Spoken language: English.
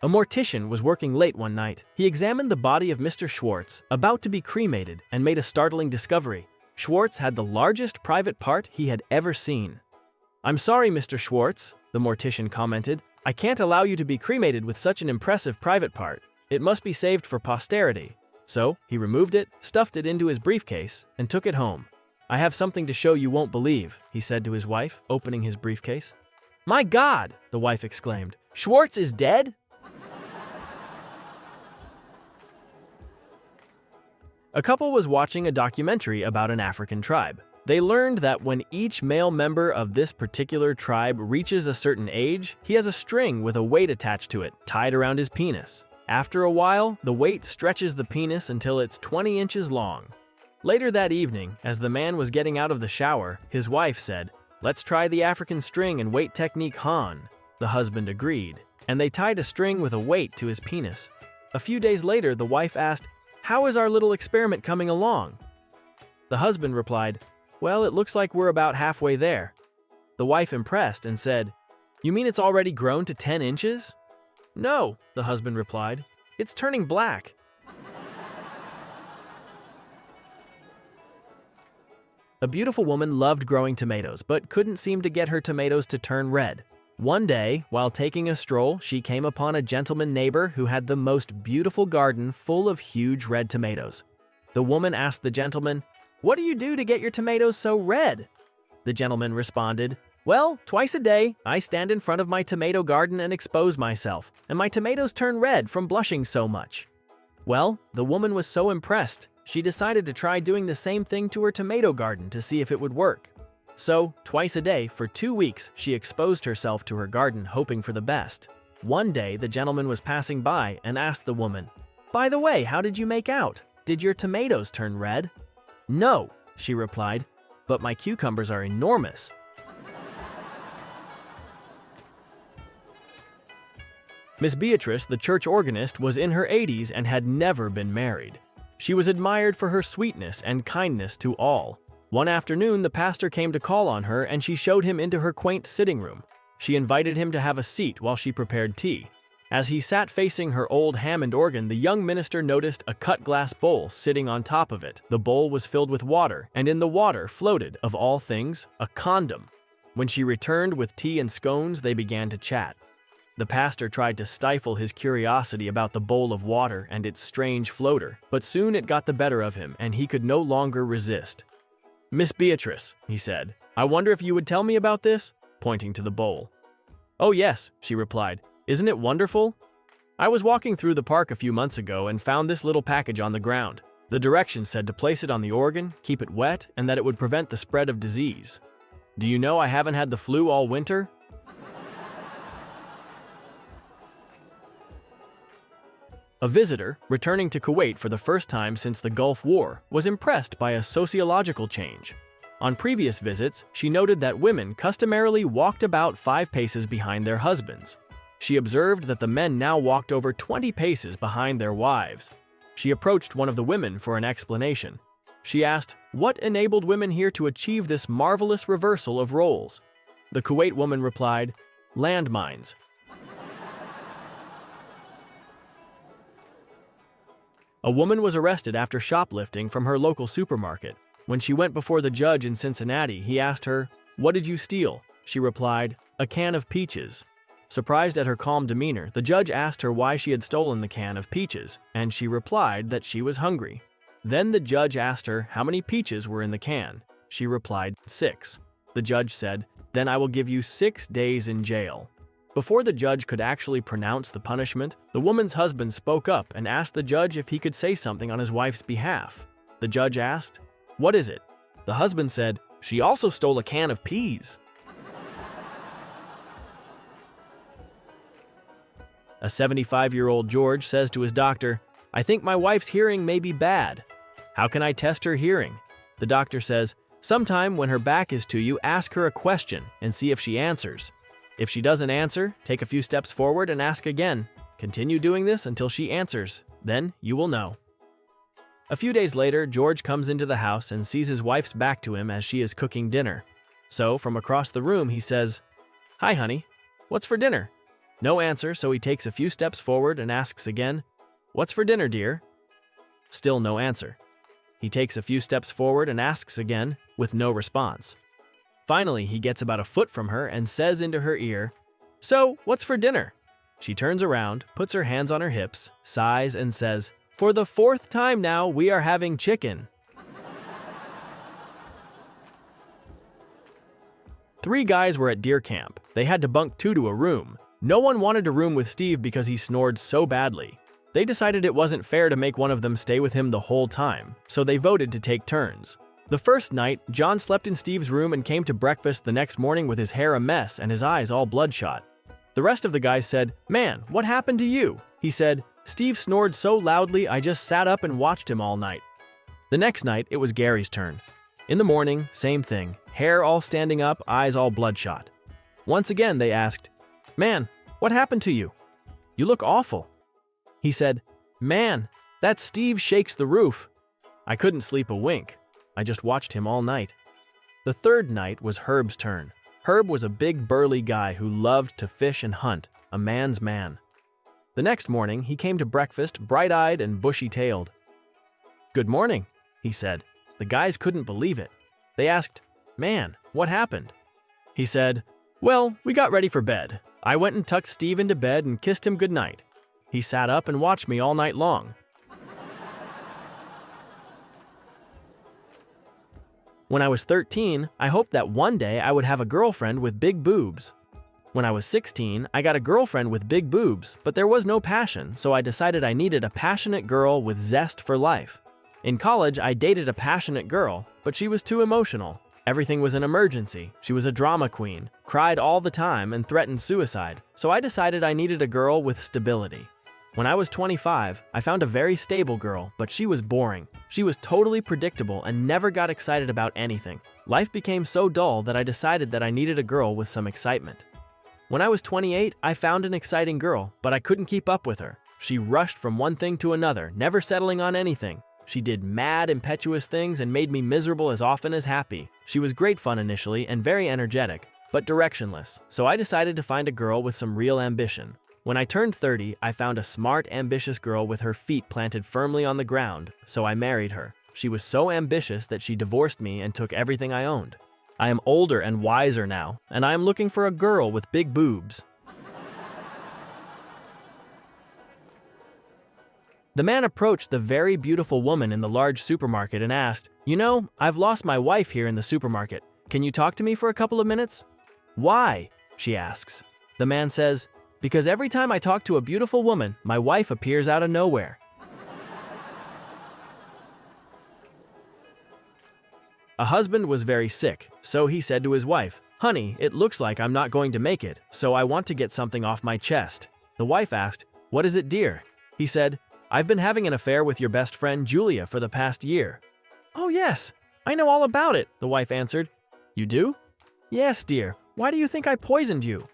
A mortician was working late one night. He examined the body of Mr. Schwartz, about to be cremated, and made a startling discovery. Schwartz had the largest private part he had ever seen. "I'm sorry, Mr. Schwartz," the mortician commented. "I can't allow you to be cremated with such an impressive private part. It must be saved for posterity." So, he removed it, stuffed it into his briefcase, and took it home. "I have something to show you won't believe," he said to his wife, opening his briefcase. "My God!" the wife exclaimed. "Schwartz is dead?" A couple was watching a documentary about an African tribe. They learned that when each male member of this particular tribe reaches a certain age, he has a string with a weight attached to it, tied around his penis. After a while, the weight stretches the penis until it's 20 inches long. Later that evening, as the man was getting out of the shower, his wife said, "Let's try the African string and weight technique, Han." The husband agreed, and they tied a string with a weight to his penis. A few days later, the wife asked, "How is our little experiment coming along?" The husband replied, "Well, it looks like we're about halfway there." The wife impressed and said, "You mean it's already grown to 10 inches? "No," the husband replied, "it's turning black." A beautiful woman loved growing tomatoes, but couldn't seem to get her tomatoes to turn red. One day, while taking a stroll, she came upon a gentleman neighbor who had the most beautiful garden full of huge red tomatoes. The woman asked the gentleman, "What do you do to get your tomatoes so red?" The gentleman responded, "Well, twice a day, I stand in front of my tomato garden and expose myself, and my tomatoes turn red from blushing so much." Well, the woman was so impressed, she decided to try doing the same thing to her tomato garden to see if it would work. So, twice a day, for 2 weeks, she exposed herself to her garden, hoping for the best. One day, the gentleman was passing by and asked the woman, "By the way, how did you make out? Did your tomatoes turn red?" "No," she replied, "but my cucumbers are enormous." Miss Beatrice, the church organist, was in her 80s and had never been married. She was admired for her sweetness and kindness to all. One afternoon, the pastor came to call on her and she showed him into her quaint sitting room. She invited him to have a seat while she prepared tea. As he sat facing her old Hammond organ, the young minister noticed a cut glass bowl sitting on top of it. The bowl was filled with water, and in the water floated, of all things, a condom. When she returned with tea and scones, they began to chat. The pastor tried to stifle his curiosity about the bowl of water and its strange floater, but soon it got the better of him and he could no longer resist. "Miss Beatrice," he said, "I wonder if you would tell me about this?" pointing to the bowl. "Oh yes," she replied. "Isn't it wonderful? I was walking through the park a few months ago and found this little package on the ground. The directions said to place it on the organ, keep it wet, and that it would prevent the spread of disease. Do you know I haven't had the flu all winter?" A visitor, returning to Kuwait for the first time since the Gulf War, was impressed by a sociological change. On previous visits, she noted that women customarily walked about 5 paces behind their husbands. She observed that the men now walked over 20 paces behind their wives. She approached one of the women for an explanation. She asked, what enabled women here to achieve this marvelous reversal of roles? The Kuwait woman replied, "Landmines." A woman was arrested after shoplifting from her local supermarket. When she went before the judge in Cincinnati, he asked her, "What did you steal?" She replied, "A can of peaches." Surprised at her calm demeanor, the judge asked her why she had stolen the can of peaches, and she replied that she was hungry. Then the judge asked her how many peaches were in the can. She replied, 6. The judge said, "Then I will give you 6 days in jail." Before the judge could actually pronounce the punishment, the woman's husband spoke up and asked the judge if he could say something on his wife's behalf. The judge asked, "What is it?" The husband said, "She also stole a can of peas." A 75-year-old George says to his doctor, "I think my wife's hearing may be bad. How can I test her hearing?" The doctor says, "Sometime when her back is to you, ask her a question and see if she answers. If she doesn't answer, take a few steps forward and ask again. Continue doing this until she answers. Then you will know." A few days later, George comes into the house and sees his wife's back to him as she is cooking dinner. So, from across the room, he says, "Hi, honey. What's for dinner?" No answer, so he takes a few steps forward and asks again, "What's for dinner, dear?" Still no answer. He takes a few steps forward and asks again, with no response. Finally, he gets about a foot from her and says into her ear, "So, what's for dinner?" She turns around, puts her hands on her hips, sighs, and says, "For the 4th time now, we are having chicken." 3 guys were at deer camp. They had to bunk 2 to a room. No one wanted to room with Steve because he snored so badly. They decided it wasn't fair to make one of them stay with him the whole time, so they voted to take turns. The first night, John slept in Steve's room and came to breakfast the next morning with his hair a mess and his eyes all bloodshot. The rest of the guys said, "Man, what happened to you?" He said, "Steve snored so loudly I just sat up and watched him all night." The next night, it was Gary's turn. In the morning, same thing, hair all standing up, eyes all bloodshot. Once again, they asked, "Man, what happened to you? You look awful." He said, "Man, that Steve shakes the roof." I couldn't sleep a wink. I just watched him all night. The third night was Herb's turn. Herb was a big burly guy who loved to fish and hunt, a man's man. The next morning, he came to breakfast bright-eyed and bushy-tailed. "Good morning," he said. The guys couldn't believe it. They asked, "Man, what happened?" He said, "Well, we got ready for bed. I went and tucked Steve into bed and kissed him goodnight. He sat up and watched me all night long." When I was 13, I hoped that one day I would have a girlfriend with big boobs. When I was 16, I got a girlfriend with big boobs, but there was no passion, so I decided I needed a passionate girl with zest for life. In college, I dated a passionate girl, but she was too emotional. Everything was an emergency. She was a drama queen, cried all the time, and threatened suicide, so I decided I needed a girl with stability. When I was 25, I found a very stable girl, but she was boring. She was totally predictable and never got excited about anything. Life became so dull that I decided that I needed a girl with some excitement. When I was 28, I found an exciting girl, but I couldn't keep up with her. She rushed from one thing to another, never settling on anything. She did mad, impetuous things and made me miserable as often as happy. She was great fun initially and very energetic, but directionless, so I decided to find a girl with some real ambition. When I turned 30, I found a smart, ambitious girl with her feet planted firmly on the ground, so I married her. She was so ambitious that she divorced me and took everything I owned. I am older and wiser now, and I am looking for a girl with big boobs. The man approached the very beautiful woman in the large supermarket and asked, "You know, I've lost my wife here in the supermarket. Can you talk to me for a couple of minutes?" "Why?" she asks. The man says, "Because every time I talk to a beautiful woman, my wife appears out of nowhere." A husband was very sick, so he said to his wife, "Honey, it looks like I'm not going to make it, so I want to get something off my chest." The wife asked, "What is it, dear?" He said, "I've been having an affair with your best friend Julia for the past year." "Oh yes, I know all about it," the wife answered. "You do?" "Yes, dear. Why do you think I poisoned you?"